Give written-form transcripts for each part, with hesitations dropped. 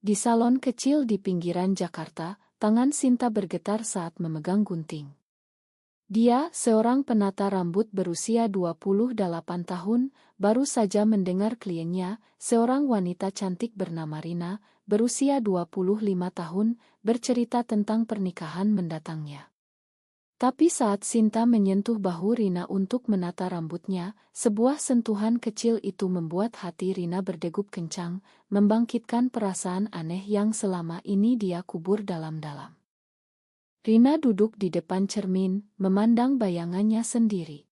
Di salon kecil di pinggiran Jakarta, tangan Sinta bergetar saat memegang gunting. Dia, seorang penata rambut berusia 28 tahun, baru saja mendengar kliennya, seorang wanita cantik bernama Rina, berusia 25 tahun, bercerita tentang pernikahan mendatangnya. Tapi saat Sinta menyentuh bahu Rina untuk menata rambutnya, sebuah sentuhan kecil itu membuat hati Rina berdegup kencang, membangkitkan perasaan aneh yang selama ini dia kubur dalam-dalam. Rina duduk di depan cermin, memandang bayangannya sendiri.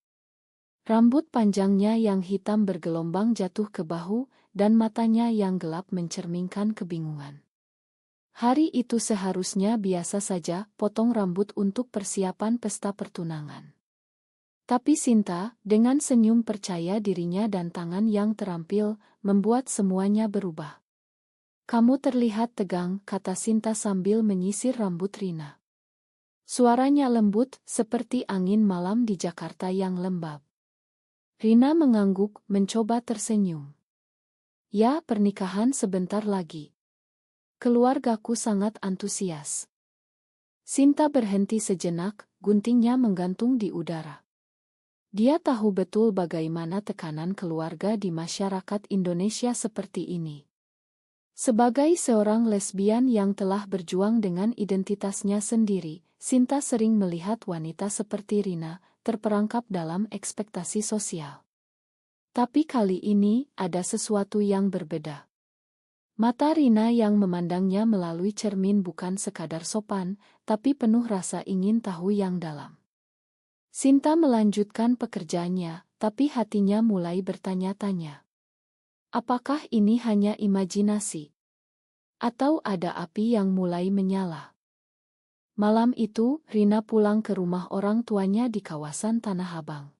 Rambut panjangnya yang hitam bergelombang jatuh ke bahu, dan matanya yang gelap mencerminkan kebingungan. Hari itu seharusnya biasa saja, potong rambut untuk persiapan pesta pertunangan. Tapi Sinta, dengan senyum percaya dirinya dan tangan yang terampil, membuat semuanya berubah. "Kamu terlihat tegang," kata Sinta sambil menyisir rambut Rina. Suaranya lembut, seperti angin malam di Jakarta yang lembab. Rina mengangguk, mencoba tersenyum. "Ya, pernikahan sebentar lagi. Keluargaku sangat antusias." Sinta berhenti sejenak, guntingnya menggantung di udara. Dia tahu betul bagaimana tekanan keluarga di masyarakat Indonesia seperti ini. Sebagai seorang lesbian yang telah berjuang dengan identitasnya sendiri, Sinta sering melihat wanita seperti Rina terperangkap dalam ekspektasi sosial. Tapi kali ini ada sesuatu yang berbeda. Mata Rina yang memandangnya melalui cermin bukan sekadar sopan, tapi penuh rasa ingin tahu yang dalam. Sinta melanjutkan pekerjaannya, tapi hatinya mulai bertanya-tanya. Apakah ini hanya imajinasi? Atau ada api yang mulai menyala? Malam itu, Rina pulang ke rumah orang tuanya di kawasan Tanah Abang.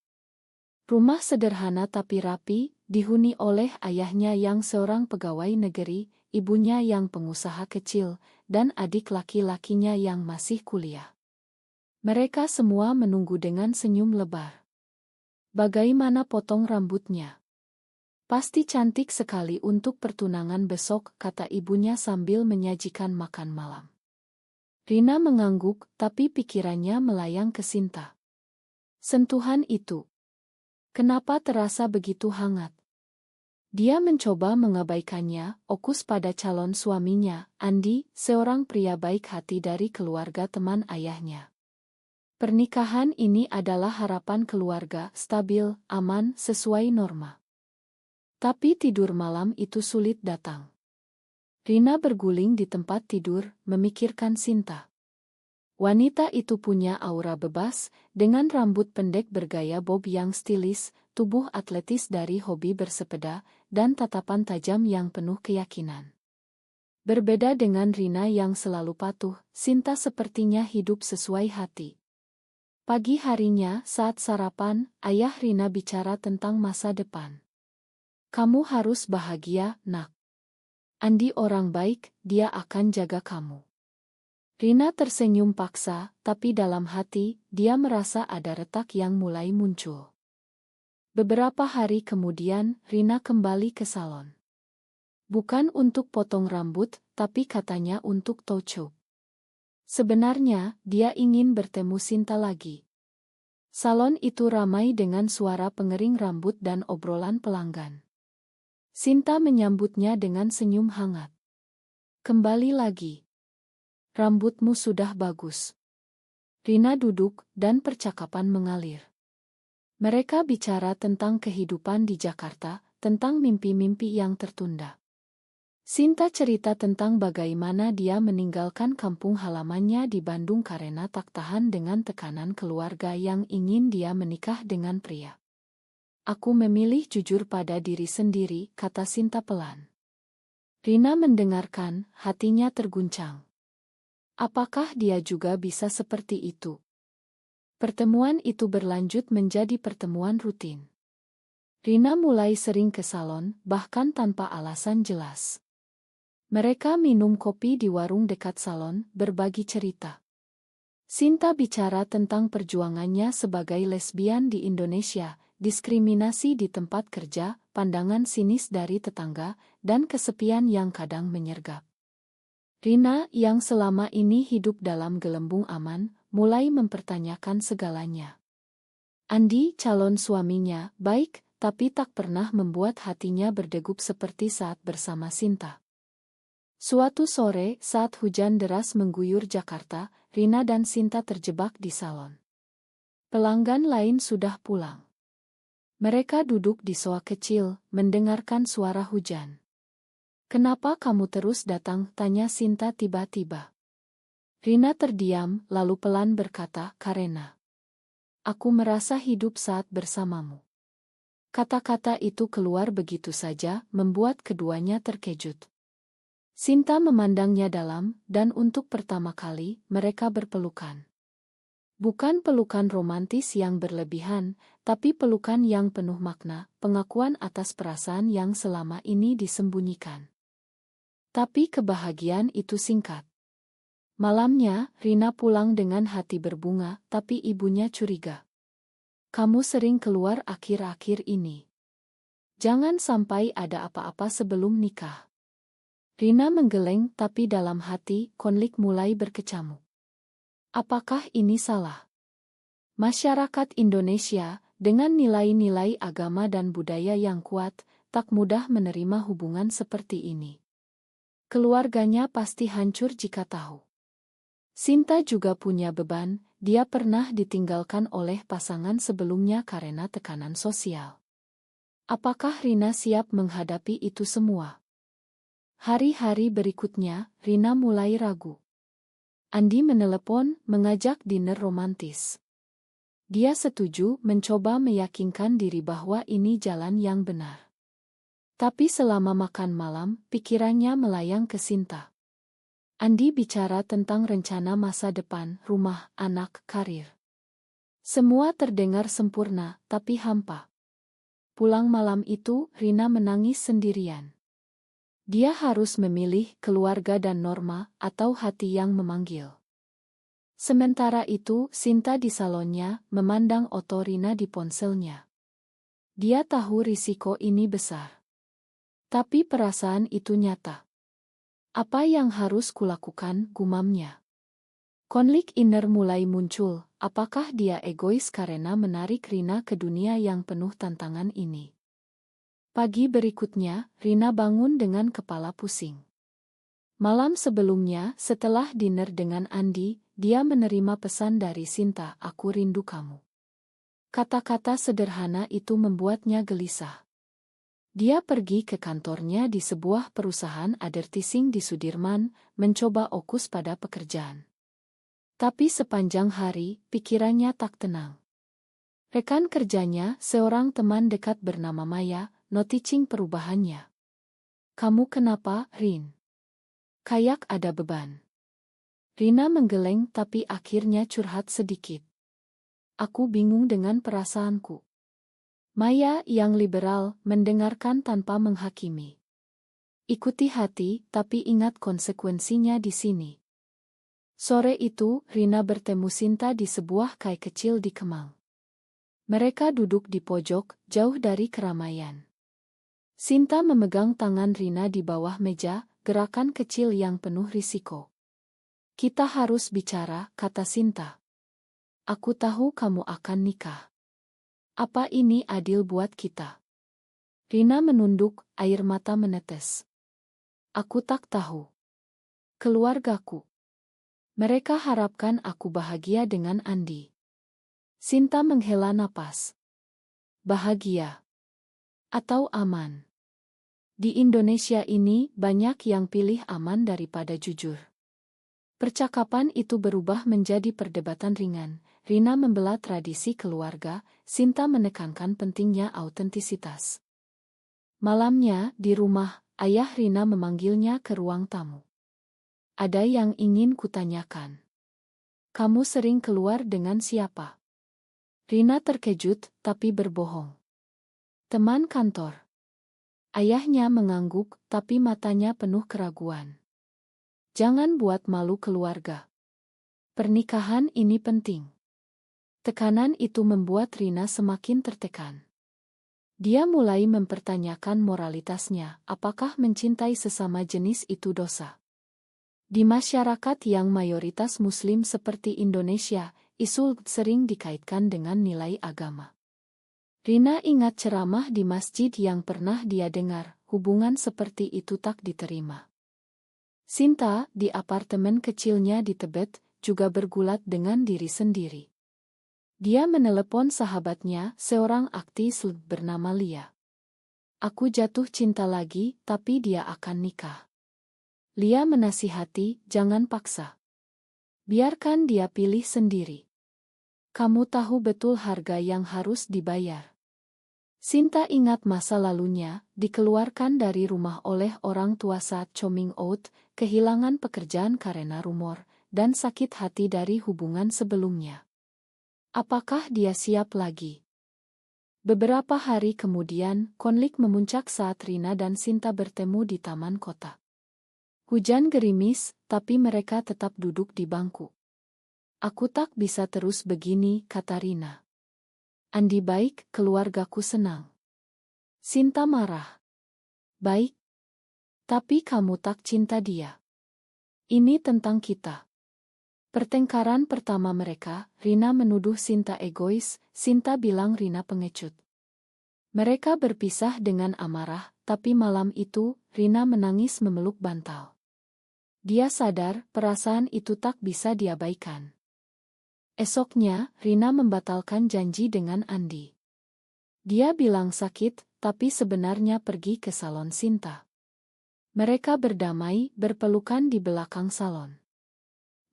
Rumah sederhana tapi rapi, dihuni oleh ayahnya yang seorang pegawai negeri, ibunya yang pengusaha kecil, dan adik laki-lakinya yang masih kuliah. Mereka semua menunggu dengan senyum lebar. "Bagaimana potong rambutnya? Pasti cantik sekali untuk pertunangan besok," kata ibunya sambil menyajikan makan malam. Rina mengangguk, tapi pikirannya melayang ke Sinta. Sentuhan itu, kenapa terasa begitu hangat? Dia mencoba mengabaikannya, fokus pada calon suaminya, Andi, seorang pria baik hati dari keluarga teman ayahnya. Pernikahan ini adalah harapan keluarga, stabil, aman, sesuai norma. Tapi tidur malam itu sulit datang. Rina berguling di tempat tidur, memikirkan Sinta. Wanita itu punya aura bebas, dengan rambut pendek bergaya bob yang stilis, tubuh atletis dari hobi bersepeda, dan tatapan tajam yang penuh keyakinan. Berbeda dengan Rina yang selalu patuh, Sinta sepertinya hidup sesuai hati. Pagi harinya, saat sarapan, ayah Rina bicara tentang masa depan. "Kamu harus bahagia, nak. Andi orang baik, dia akan jaga kamu." Rina tersenyum paksa, tapi dalam hati, dia merasa ada retak yang mulai muncul. Beberapa hari kemudian, Rina kembali ke salon. Bukan untuk potong rambut, tapi katanya untuk touch-up. Sebenarnya, dia ingin bertemu Sinta lagi. Salon itu ramai dengan suara pengering rambut dan obrolan pelanggan. Sinta menyambutnya dengan senyum hangat. "Kembali lagi. Rambutmu sudah bagus." Rina duduk, dan percakapan mengalir. Mereka bicara tentang kehidupan di Jakarta, tentang mimpi-mimpi yang tertunda. Sinta cerita tentang bagaimana dia meninggalkan kampung halamannya di Bandung karena tak tahan dengan tekanan keluarga yang ingin dia menikah dengan pria. "Aku memilih jujur pada diri sendiri," kata Sinta pelan. Rina mendengarkan, hatinya terguncang. Apakah dia juga bisa seperti itu? Pertemuan itu berlanjut menjadi pertemuan rutin. Rina mulai sering ke salon, bahkan tanpa alasan jelas. Mereka minum kopi di warung dekat salon, berbagi cerita. Sinta bicara tentang perjuangannya sebagai lesbian di Indonesia, diskriminasi di tempat kerja, pandangan sinis dari tetangga, dan kesepian yang kadang menyergap. Rina yang selama ini hidup dalam gelembung aman, mulai mempertanyakan segalanya. Andi, calon suaminya, baik, tapi tak pernah membuat hatinya berdegup seperti saat bersama Sinta. Suatu sore, saat hujan deras mengguyur Jakarta, Rina dan Sinta terjebak di salon. Pelanggan lain sudah pulang. Mereka duduk di sofa kecil, mendengarkan suara hujan. "Kenapa kamu terus datang?" tanya Sinta tiba-tiba. Rina terdiam, lalu pelan berkata, "Karena aku merasa hidup saat bersamamu." Kata-kata itu keluar begitu saja, membuat keduanya terkejut. Sinta memandangnya dalam, dan untuk pertama kali, mereka berpelukan. Bukan pelukan romantis yang berlebihan, tapi pelukan yang penuh makna, pengakuan atas perasaan yang selama ini disembunyikan. Tapi kebahagiaan itu singkat. Malamnya, Rina pulang dengan hati berbunga, tapi ibunya curiga. "Kamu sering keluar akhir-akhir ini. Jangan sampai ada apa-apa sebelum nikah." Rina menggeleng, tapi dalam hati, konflik mulai berkecamuk. Apakah ini salah? Masyarakat Indonesia, dengan nilai-nilai agama dan budaya yang kuat, tak mudah menerima hubungan seperti ini. Keluarganya pasti hancur jika tahu. Sinta juga punya beban, dia pernah ditinggalkan oleh pasangan sebelumnya karena tekanan sosial. Apakah Rina siap menghadapi itu semua? Hari-hari berikutnya, Rina mulai ragu. Andi menelepon, mengajak dinner romantis. Dia setuju mencoba meyakinkan diri bahwa ini jalan yang benar. Tapi selama makan malam, pikirannya melayang ke Sinta. Andi bicara tentang rencana masa depan, rumah, anak, karir. Semua terdengar sempurna, tapi hampa. Pulang malam itu, Rina menangis sendirian. Dia harus memilih keluarga dan norma, atau hati yang memanggil. Sementara itu, Sinta di salonnya, memandang foto Rina di ponselnya. Dia tahu risiko ini besar. Tapi perasaan itu nyata. "Apa yang harus kulakukan?" gumamnya. Konflik inner mulai muncul, apakah dia egois karena menarik Rina ke dunia yang penuh tantangan ini? Pagi berikutnya, Rina bangun dengan kepala pusing. Malam sebelumnya, setelah dinner dengan Andi, dia menerima pesan dari Sinta, "Aku rindu kamu." Kata-kata sederhana itu membuatnya gelisah. Dia pergi ke kantornya di sebuah perusahaan advertising di Sudirman, mencoba fokus pada pekerjaan. Tapi sepanjang hari, pikirannya tak tenang. Rekan kerjanya, seorang teman dekat bernama Maya, noticing perubahannya. "Kamu kenapa, Rin? Kayak ada beban." Rina menggeleng tapi akhirnya curhat sedikit. "Aku bingung dengan perasaanku." Maya yang liberal mendengarkan tanpa menghakimi. "Ikuti hati, tapi ingat konsekuensinya di sini." Sore itu, Rina bertemu Sinta di sebuah kai kecil di Kemang. Mereka duduk di pojok, jauh dari keramaian. Sinta memegang tangan Rina di bawah meja, gerakan kecil yang penuh risiko. "Kita harus bicara," kata Sinta. "Aku tahu kamu akan nikah. Apa ini adil buat kita?" Rina menunduk, air mata menetes. "Aku tak tahu. Keluargaku. Mereka harapkan aku bahagia dengan Andi." Sinta menghela napas. Bahagia atau aman? Di Indonesia ini banyak yang pilih aman daripada jujur. Percakapan itu berubah menjadi perdebatan ringan. Rina membela tradisi keluarga, Sinta menekankan pentingnya autentisitas. Malamnya, di rumah, ayah Rina memanggilnya ke ruang tamu. "Ada yang ingin kutanyakan. Kamu sering keluar dengan siapa?" Rina terkejut, tapi berbohong. "Teman kantor." Ayahnya mengangguk, tapi matanya penuh keraguan. "Jangan buat malu keluarga. Pernikahan ini penting." Tekanan itu membuat Rina semakin tertekan. Dia mulai mempertanyakan moralitasnya, apakah mencintai sesama jenis itu dosa? Di masyarakat yang mayoritas Muslim seperti Indonesia, isu sering dikaitkan dengan nilai agama. Rina ingat ceramah di masjid yang pernah dia dengar, hubungan seperti itu tak diterima. Sinta, di apartemen kecilnya di Tibet, juga bergulat dengan diri sendiri. Dia menelepon sahabatnya, seorang aktris bernama Lia. Aku jatuh cinta lagi, tapi dia akan nikah. Lia menasihati, jangan paksa. Biarkan dia pilih sendiri. Kamu tahu betul harga yang harus dibayar. Sinta ingat masa lalunya, dikeluarkan dari rumah oleh orang tua saat coming out, kehilangan pekerjaan karena rumor, dan sakit hati dari hubungan sebelumnya. Apakah dia siap lagi? Beberapa hari kemudian, konflik memuncak saat Rina dan Sinta bertemu di taman kota. Hujan gerimis, tapi mereka tetap duduk di bangku. Aku tak bisa terus begini, kata Rina. Andi baik, keluargaku senang. Sinta marah. Baik. Tapi kamu tak cinta dia. Ini tentang kita. Pertengkaran pertama mereka, Rina menuduh Sinta egois, Sinta bilang Rina pengecut. Mereka berpisah dengan amarah, tapi malam itu, Rina menangis memeluk bantal. Dia sadar, perasaan itu tak bisa diabaikan. Esoknya, Rina membatalkan janji dengan Andi. Dia bilang sakit, tapi sebenarnya pergi ke salon Sinta. Mereka berdamai, berpelukan di belakang salon.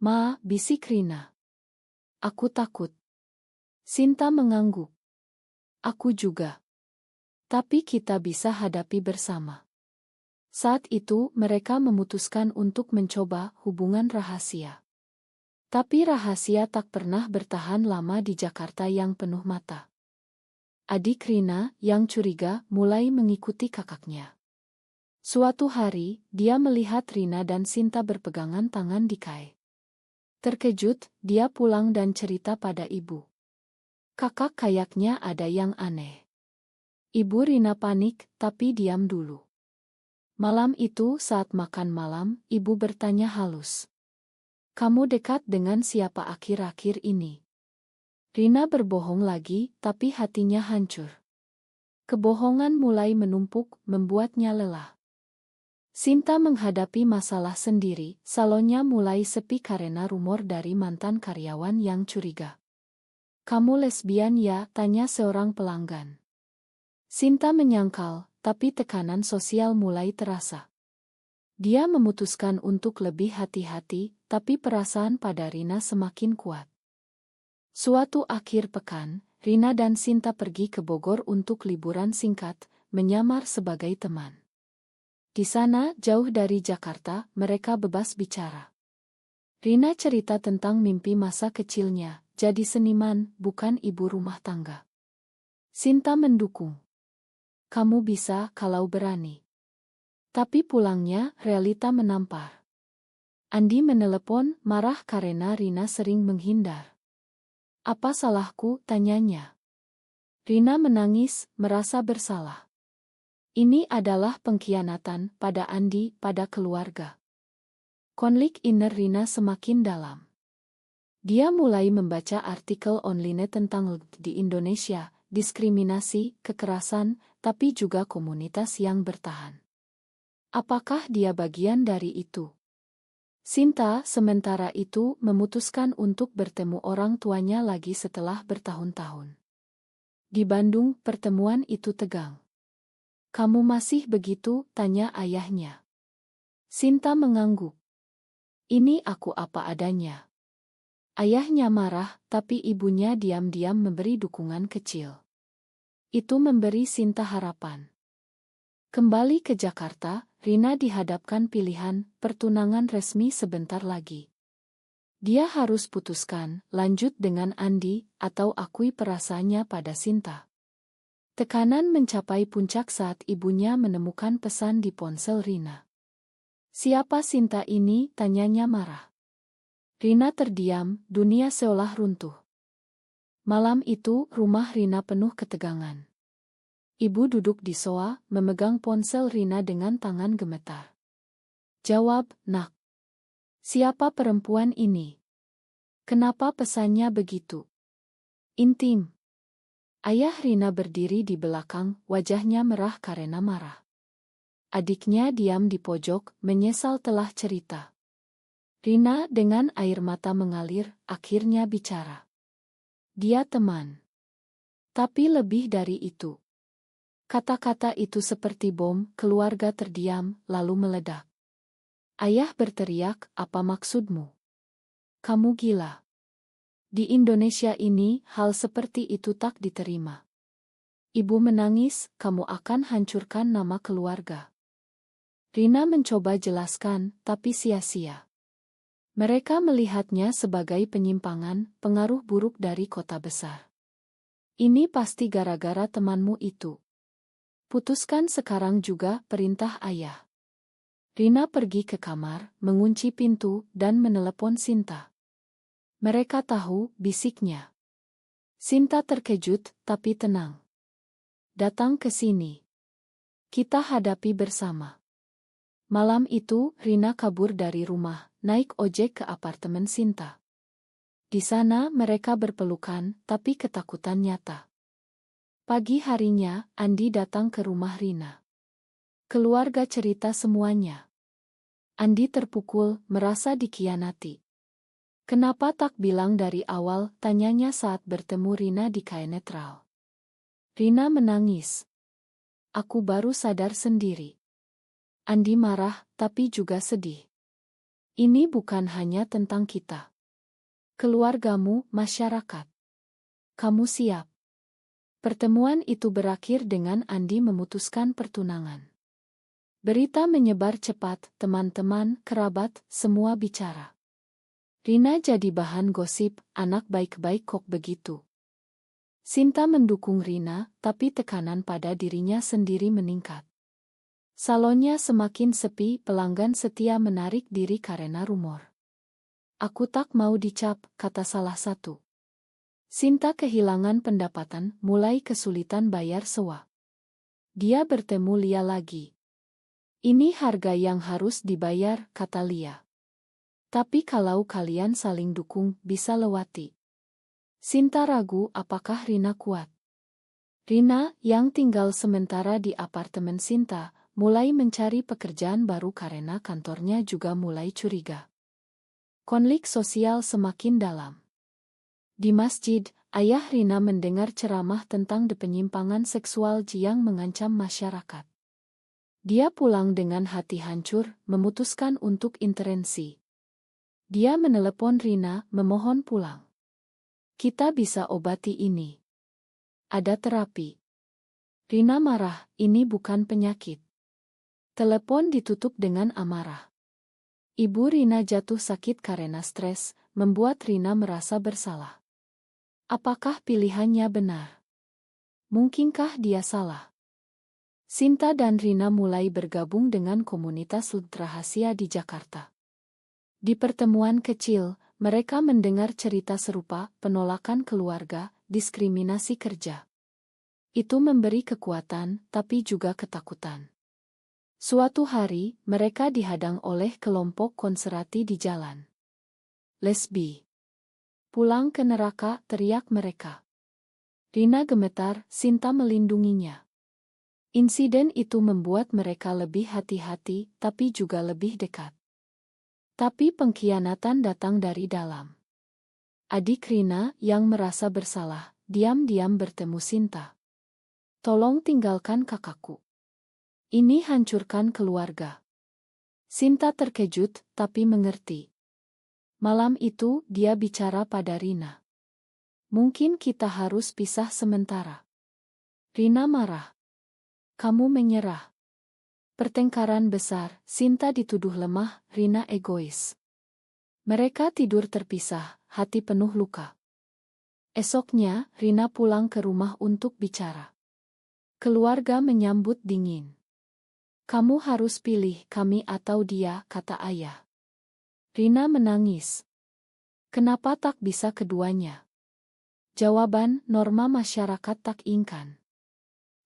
Ma, bisik Rina. Aku takut. Sinta mengangguk. Aku juga. Tapi kita bisa hadapi bersama. Saat itu, mereka memutuskan untuk mencoba hubungan rahasia. Tapi rahasia tak pernah bertahan lama di Jakarta yang penuh mata. Adik Rina, yang curiga, mulai mengikuti kakaknya. Suatu hari, dia melihat Rina dan Sinta berpegangan tangan di kai. Terkejut, dia pulang dan cerita pada ibu. Kakak kayaknya ada yang aneh. Ibu Rina panik, tapi diam dulu. Malam itu saat makan malam, ibu bertanya halus. Kamu dekat dengan siapa akhir-akhir ini? Rina berbohong lagi, tapi hatinya hancur. Kebohongan mulai menumpuk, membuatnya lelah. Sinta menghadapi masalah sendiri, salonnya mulai sepi karena rumor dari mantan karyawan yang curiga. Kamu lesbian ya? Tanya seorang pelanggan. Sinta menyangkal, tapi tekanan sosial mulai terasa. Dia memutuskan untuk lebih hati-hati, tapi perasaan pada Rina semakin kuat. Suatu akhir pekan, Rina dan Sinta pergi ke Bogor untuk liburan singkat, menyamar sebagai teman. Di sana, jauh dari Jakarta, mereka bebas bicara. Rina cerita tentang mimpi masa kecilnya, jadi seniman, bukan ibu rumah tangga. Sinta mendukung. Kamu bisa kalau berani. Tapi pulangnya, realita menampar. Andi menelepon, marah karena Rina sering menghindar. Apa salahku? Tanyanya. Rina menangis, merasa bersalah. Ini adalah pengkhianatan pada Andi, pada keluarga. Konflik inner Rina semakin dalam. Dia mulai membaca artikel online tentang di Indonesia, diskriminasi, kekerasan, tapi juga komunitas yang bertahan. Apakah dia bagian dari itu? Sinta, sementara itu, memutuskan untuk bertemu orang tuanya lagi setelah bertahun-tahun. Di Bandung, pertemuan itu tegang. Kamu masih begitu? Tanya ayahnya. Sinta mengangguk. Ini aku apa adanya. Ayahnya marah, tapi ibunya diam-diam memberi dukungan kecil. Itu memberi Sinta harapan. Kembali ke Jakarta, Rina dihadapkan pilihan pertunangan resmi sebentar lagi. Dia harus putuskan, lanjut dengan Andi, atau akui perasaannya pada Sinta. Tekanan mencapai puncak saat ibunya menemukan pesan di ponsel Rina. Siapa Sinta ini? Tanyanya marah. Rina terdiam, dunia seolah runtuh. Malam itu, rumah Rina penuh ketegangan. Ibu duduk di sofa, memegang ponsel Rina dengan tangan gemetar. Jawab, nak. Siapa perempuan ini? Kenapa pesannya begitu intim? Ayah Rina berdiri di belakang, wajahnya merah karena marah. Adiknya diam di pojok, menyesal telah cerita. Rina dengan air mata mengalir, akhirnya bicara. Dia teman. Tapi lebih dari itu. Kata-kata itu seperti bom, keluarga terdiam, lalu meledak. Ayah berteriak, apa maksudmu? Kamu gila. Di Indonesia ini, hal seperti itu tak diterima. Ibu menangis, kamu akan hancurkan nama keluarga. Rina mencoba jelaskan, tapi sia-sia. Mereka melihatnya sebagai penyimpangan, pengaruh buruk dari kota besar. Ini pasti gara-gara temanmu itu. Putuskan sekarang juga, perintah ayah. Rina pergi ke kamar, mengunci pintu, dan menelepon Sinta. Mereka tahu, bisiknya. Sinta terkejut, tapi tenang. Datang ke sini. Kita hadapi bersama. Malam itu, Rina kabur dari rumah, naik ojek ke apartemen Sinta. Di sana mereka berpelukan, tapi ketakutan nyata. Pagi harinya, Andi datang ke rumah Rina. Keluarga cerita semuanya. Andi terpukul, merasa dikhianati. Kenapa tak bilang dari awal, tanyanya saat bertemu Rina di kain netral. Rina menangis. Aku baru sadar sendiri. Andi marah, tapi juga sedih. Ini bukan hanya tentang kita. Keluargamu, masyarakat. Kamu siap. Pertemuan itu berakhir dengan Andi memutuskan pertunangan. Berita menyebar cepat, teman-teman, kerabat, semua bicara. Rina jadi bahan gosip, anak baik-baik kok begitu. Sinta mendukung Rina, tapi tekanan pada dirinya sendiri meningkat. Salonnya semakin sepi, pelanggan setia menarik diri karena rumor. Aku tak mau dicap, kata salah satu. Sinta kehilangan pendapatan, mulai kesulitan bayar sewa. Dia bertemu Lia lagi. Ini harga yang harus dibayar, kata Lia. Tapi kalau kalian saling dukung, bisa lewati. Sinta ragu apakah Rina kuat. Rina, yang tinggal sementara di apartemen Sinta, mulai mencari pekerjaan baru karena kantornya juga mulai curiga. Konflik sosial semakin dalam. Di masjid, ayah Rina mendengar ceramah tentang penyimpangan seksual yang mengancam masyarakat. Dia pulang dengan hati hancur, memutuskan untuk intervensi. Dia menelepon Rina, memohon pulang. Kita bisa obati ini. Ada terapi. Rina marah, ini bukan penyakit. Telepon ditutup dengan amarah. Ibu Rina jatuh sakit karena stres, membuat Rina merasa bersalah. Apakah pilihannya benar? Mungkinkah dia salah? Sinta dan Rina mulai bergabung dengan komunitas rahasia di Jakarta. Di pertemuan kecil, mereka mendengar cerita serupa, penolakan keluarga, diskriminasi kerja. Itu memberi kekuatan, tapi juga ketakutan. Suatu hari, mereka dihadang oleh kelompok konservatif di jalan. Lesbi. Pulang ke neraka, teriak mereka. Rina gemetar, Sinta melindunginya. Insiden itu membuat mereka lebih hati-hati, tapi juga lebih dekat. Tapi pengkhianatan datang dari dalam. Adik Rina, yang merasa bersalah, diam-diam bertemu Sinta. Tolong tinggalkan kakakku. Ini hancurkan keluarga. Sinta terkejut, tapi mengerti. Malam itu, dia bicara pada Rina. Mungkin kita harus pisah sementara. Rina marah. Kamu menyerah. Pertengkaran besar, Sinta dituduh lemah, Rina egois. Mereka tidur terpisah, hati penuh luka. Esoknya, Rina pulang ke rumah untuk bicara. Keluarga menyambut dingin. Kamu harus pilih kami atau dia, kata ayah. Rina menangis. Kenapa tak bisa keduanya? Jawaban, norma masyarakat tak ingkan.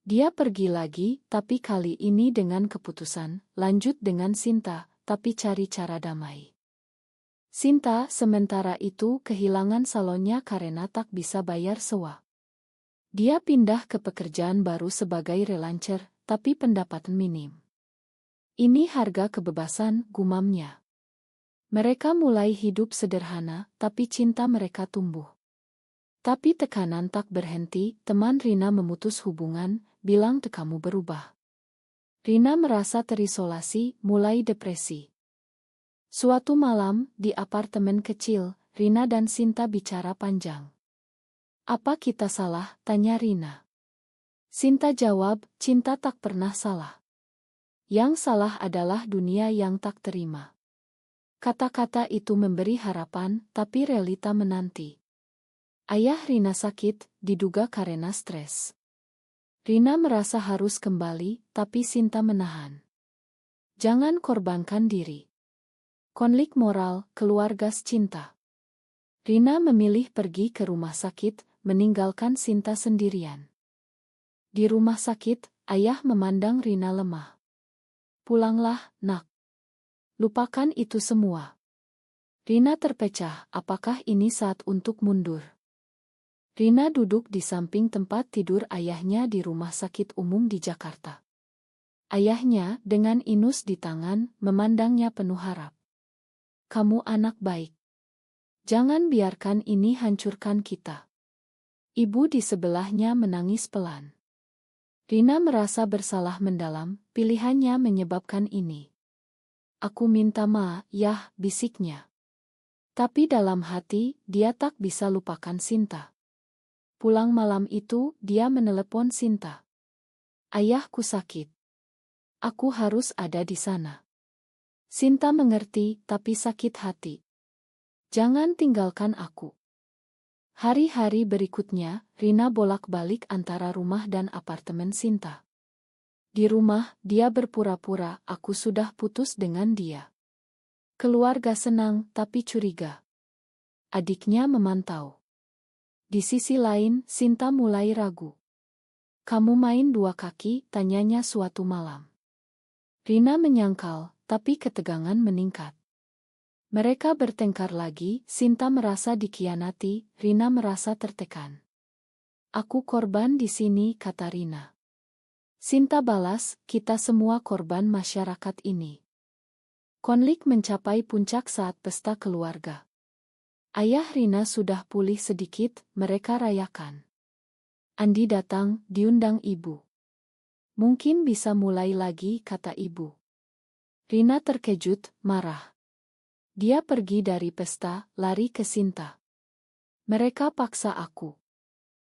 Dia pergi lagi, tapi kali ini dengan keputusan, lanjut dengan Sinta, tapi cari cara damai. Sinta sementara itu kehilangan salonnya karena tak bisa bayar sewa. Dia pindah ke pekerjaan baru sebagai relancer, tapi pendapatan minim. Ini harga kebebasan, gumamnya. Mereka mulai hidup sederhana, tapi cinta mereka tumbuh. Tapi tekanan tak berhenti, teman Rina memutus hubungan, bilang kamu berubah. Rina merasa terisolasi, mulai depresi. Suatu malam, di apartemen kecil, Rina dan Sinta bicara panjang. Apa kita salah? Tanya Rina. Sinta jawab, cinta tak pernah salah. Yang salah adalah dunia yang tak terima. Kata-kata itu memberi harapan, tapi realita menanti. Ayah Rina sakit, diduga karena stres. Rina merasa harus kembali, tapi Sinta menahan. Jangan korbankan diri. Konflik moral, keluarga cinta. Rina memilih pergi ke rumah sakit, meninggalkan Sinta sendirian. Di rumah sakit, ayah memandang Rina lemah. Pulanglah, nak. Lupakan itu semua. Rina terpecah, apakah ini saat untuk mundur? Rina duduk di samping tempat tidur ayahnya di rumah sakit umum di Jakarta. Ayahnya, dengan inus di tangan, memandangnya penuh harap. Kamu anak baik. Jangan biarkan ini hancurkan kita. Ibu di sebelahnya menangis pelan. Rina merasa bersalah mendalam, pilihannya menyebabkan ini. Aku minta maaf, yah, bisiknya. Tapi dalam hati, dia tak bisa lupakan Sinta. Pulang malam itu, dia menelepon Sinta. Ayahku sakit. Aku harus ada di sana. Sinta mengerti, tapi sakit hati. Jangan tinggalkan aku. Hari-hari berikutnya, Rina bolak-balik antara rumah dan apartemen Sinta. Di rumah, dia berpura-pura, aku sudah putus dengan dia. Keluarga senang, tapi curiga. Adiknya memantau. Di sisi lain, Sinta mulai ragu. Kamu main dua kaki, tanyanya suatu malam. Rina menyangkal, tapi ketegangan meningkat. Mereka bertengkar lagi, Sinta merasa dikhianati, Rina merasa tertekan. Aku korban di sini, kata Rina. Sinta balas, kita semua korban masyarakat ini. Konflik mencapai puncak saat pesta keluarga. Ayah Rina sudah pulih sedikit, mereka rayakan. Andi datang, diundang ibu. Mungkin bisa mulai lagi, kata ibu. Rina terkejut, marah. Dia pergi dari pesta, lari ke Sinta. Mereka paksa aku.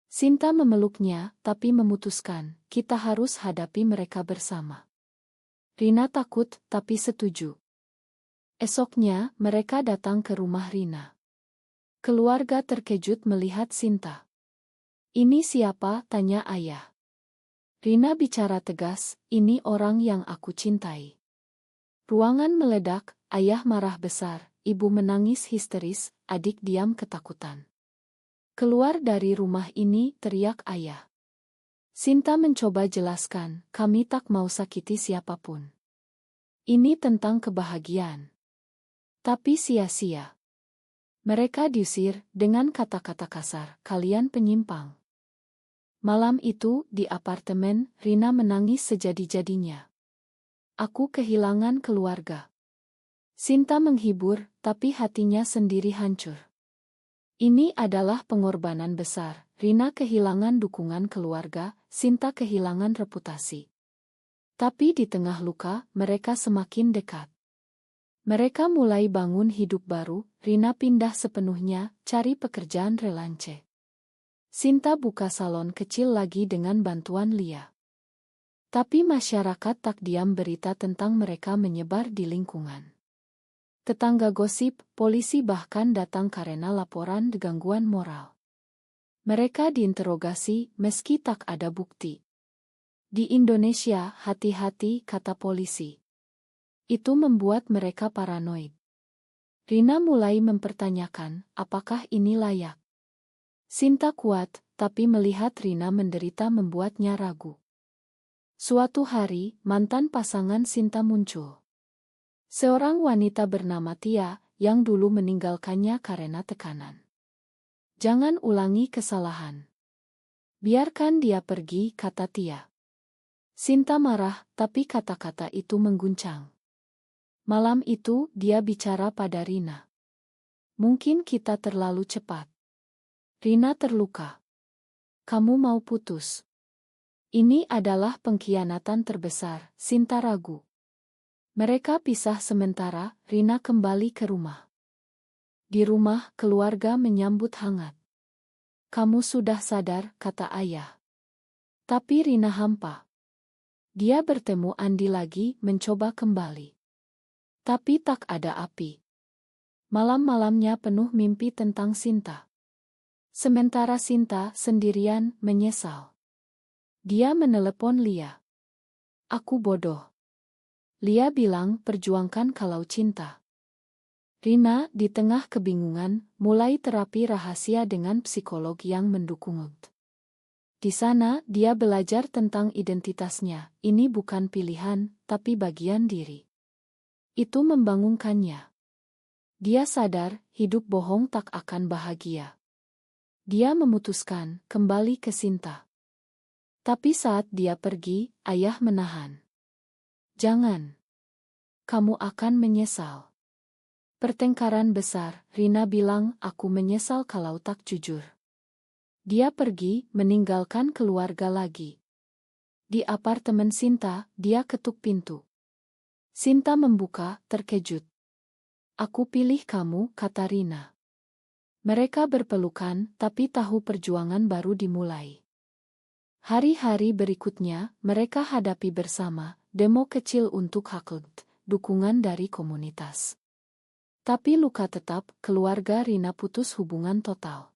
Sinta memeluknya, tapi memutuskan, kita harus hadapi mereka bersama. Rina takut, tapi setuju. Esoknya, mereka datang ke rumah Rina. Keluarga terkejut melihat Sinta. Ini siapa? Tanya ayah. Rina bicara tegas, ini orang yang aku cintai. Ruangan meledak, ayah marah besar, ibu menangis histeris, adik diam ketakutan. Keluar dari rumah ini, teriak ayah. Sinta mencoba jelaskan, kami tak mau sakiti siapapun. Ini tentang kebahagiaan. Tapi sia-sia. Mereka diusir dengan kata-kata kasar, kalian penyimpang. Malam itu, di apartemen, Rina menangis sejadi-jadinya. Aku kehilangan keluarga. Sinta menghibur, tapi hatinya sendiri hancur. Ini adalah pengorbanan besar. Rina kehilangan dukungan keluarga, Sinta kehilangan reputasi. Tapi di tengah luka, mereka semakin dekat. Mereka mulai bangun hidup baru, Rina pindah sepenuhnya, cari pekerjaan relance. Sinta buka salon kecil lagi dengan bantuan Lia. Tapi masyarakat tak diam, berita tentang mereka menyebar di lingkungan. Tetangga gosip, polisi bahkan datang karena laporan gangguan moral. Mereka diinterogasi meski tak ada bukti. Di Indonesia, hati-hati, kata polisi. Itu membuat mereka paranoid. Rina mulai mempertanyakan, apakah ini layak? Sinta kuat, tapi melihat Rina menderita membuatnya ragu. Suatu hari, mantan pasangan Sinta muncul. Seorang wanita bernama Tia, yang dulu meninggalkannya karena tekanan. Jangan ulangi kesalahan. Biarkan dia pergi, kata Tia. Sinta marah, tapi kata-kata itu mengguncang. Malam itu, dia bicara pada Rina. Mungkin kita terlalu cepat. Rina terluka. Kamu mau putus? Ini adalah pengkhianatan terbesar, Sinta ragu. Mereka pisah sementara, Rina kembali ke rumah. Di rumah, keluarga menyambut hangat. Kamu sudah sadar, kata ayah. Tapi Rina hampa. Dia bertemu Andi lagi, mencoba kembali. Tapi tak ada api. Malam-malamnya penuh mimpi tentang Sinta. Sementara Sinta sendirian, menyesal. Dia menelepon Lia. Aku bodoh. Lia bilang perjuangkan kalau cinta. Rina, di tengah kebingungan, mulai terapi rahasia dengan psikolog yang mendukung. Di sana, dia belajar tentang identitasnya. Ini bukan pilihan, tapi bagian diri. Itu membangunkannya. Dia sadar, hidup bohong tak akan bahagia. Dia memutuskan kembali ke Sinta. Tapi saat dia pergi, ayah menahan. Jangan. Kamu akan menyesal. Pertengkaran besar, Rina bilang, aku menyesal kalau tak jujur. Dia pergi, meninggalkan keluarga lagi. Di apartemen Sinta, dia ketuk pintu. Sinta membuka, terkejut. Aku pilih kamu, kata Rina. Mereka berpelukan, tapi tahu perjuangan baru dimulai. Hari-hari berikutnya, mereka hadapi bersama, demo kecil untuk hak, dukungan dari komunitas. Tapi luka tetap, keluarga Rina putus hubungan total.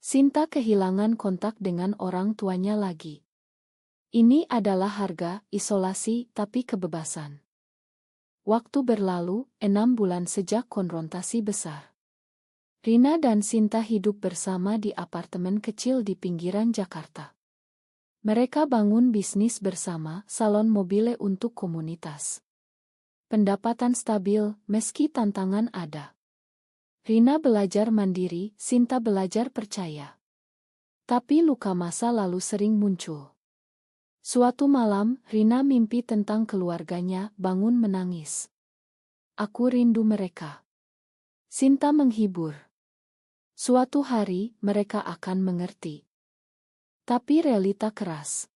Sinta kehilangan kontak dengan orang tuanya lagi. Ini adalah harga, isolasi, tapi kebebasan. Waktu berlalu, 6 bulan sejak konfrontasi besar. Rina dan Sinta hidup bersama di apartemen kecil di pinggiran Jakarta. Mereka bangun bisnis bersama, salon mobile untuk komunitas. Pendapatan stabil, meski tantangan ada. Rina belajar mandiri, Sinta belajar percaya. Tapi luka masa lalu sering muncul. Suatu malam, Rina mimpi tentang keluarganya, bangun menangis. Aku rindu mereka. Sinta menghibur. Suatu hari, mereka akan mengerti. Tapi realita keras.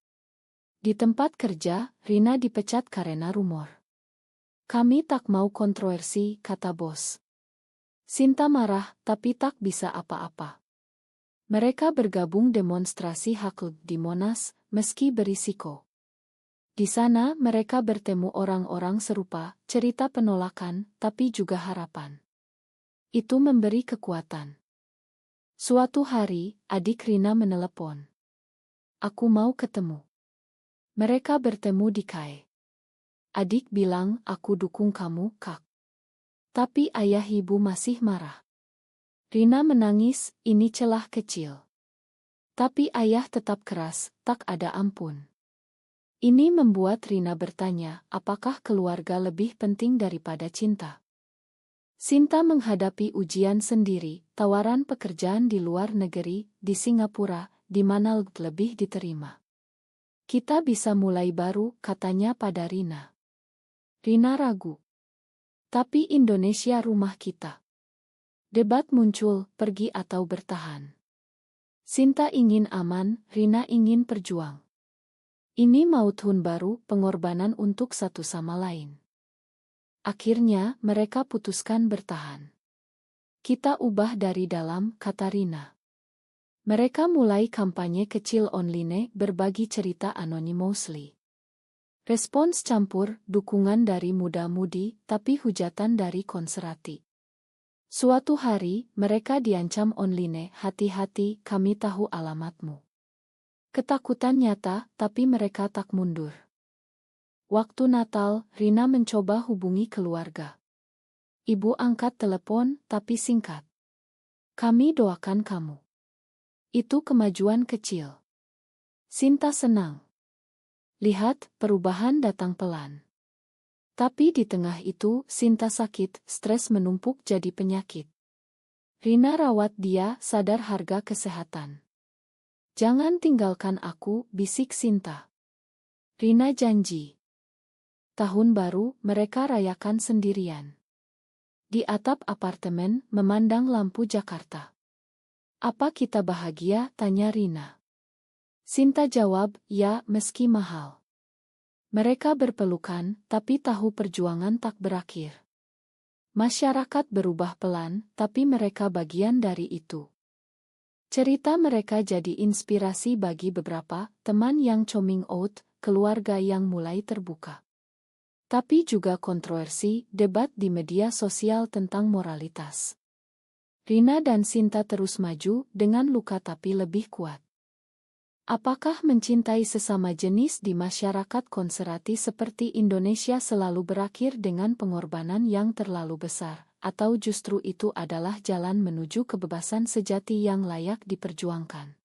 Di tempat kerja, Rina dipecat karena rumor. Kami tak mau kontroversi, kata bos. Sinta marah, tapi tak bisa apa-apa. Mereka bergabung demonstrasi hak di Monas, meski berisiko. Di sana mereka bertemu orang-orang serupa, cerita penolakan, tapi juga harapan. Itu memberi kekuatan. Suatu hari, adik Rina menelepon. Aku mau ketemu. Mereka bertemu di KAE. Adik bilang, aku dukung kamu, Kak. Tapi ayah ibu masih marah. Rina menangis, ini celah kecil. Tapi ayah tetap keras, tak ada ampun. Ini membuat Rina bertanya, apakah keluarga lebih penting daripada cinta? Sinta menghadapi ujian sendiri, tawaran pekerjaan di luar negeri, di Singapura, di mana lebih diterima. Kita bisa mulai baru, katanya pada Rina. Rina ragu. Tapi Indonesia rumah kita. Debat muncul, pergi atau bertahan. Sinta ingin aman, Rina ingin perjuang. Ini mautun baru, pengorbanan untuk satu sama lain. Akhirnya, mereka putuskan bertahan. Kita ubah dari dalam, kata Rina. Mereka mulai kampanye kecil online, berbagi cerita anonymously. Respons campur, dukungan dari muda-mudi, tapi hujatan dari konservatif. Suatu hari, mereka diancam online, hati-hati, kami tahu alamatmu. Ketakutan nyata, tapi mereka tak mundur. Waktu Natal, Rina mencoba hubungi keluarga. Ibu angkat telepon, tapi singkat. Kami doakan kamu. Itu kemajuan kecil. Sinta senang. Lihat, perubahan datang pelan. Tapi di tengah itu, Sinta sakit, stres menumpuk jadi penyakit. Rina rawat dia, sadar harga kesehatan. Jangan tinggalkan aku, bisik Sinta. Rina janji. Tahun baru, mereka rayakan sendirian. Di atap apartemen, memandang lampu Jakarta. Apa kita bahagia? Tanya Rina. Sinta jawab, ya, meski mahal. Mereka berpelukan, tapi tahu perjuangan tak berakhir. Masyarakat berubah pelan, tapi mereka bagian dari itu. Cerita mereka jadi inspirasi bagi beberapa teman yang coming out, keluarga yang mulai terbuka. Tapi juga kontroversi, debat di media sosial tentang moralitas. Rina dan Sinta terus maju dengan luka tapi lebih kuat. Apakah mencintai sesama jenis di masyarakat konservatif seperti Indonesia selalu berakhir dengan pengorbanan yang terlalu besar, atau justru itu adalah jalan menuju kebebasan sejati yang layak diperjuangkan?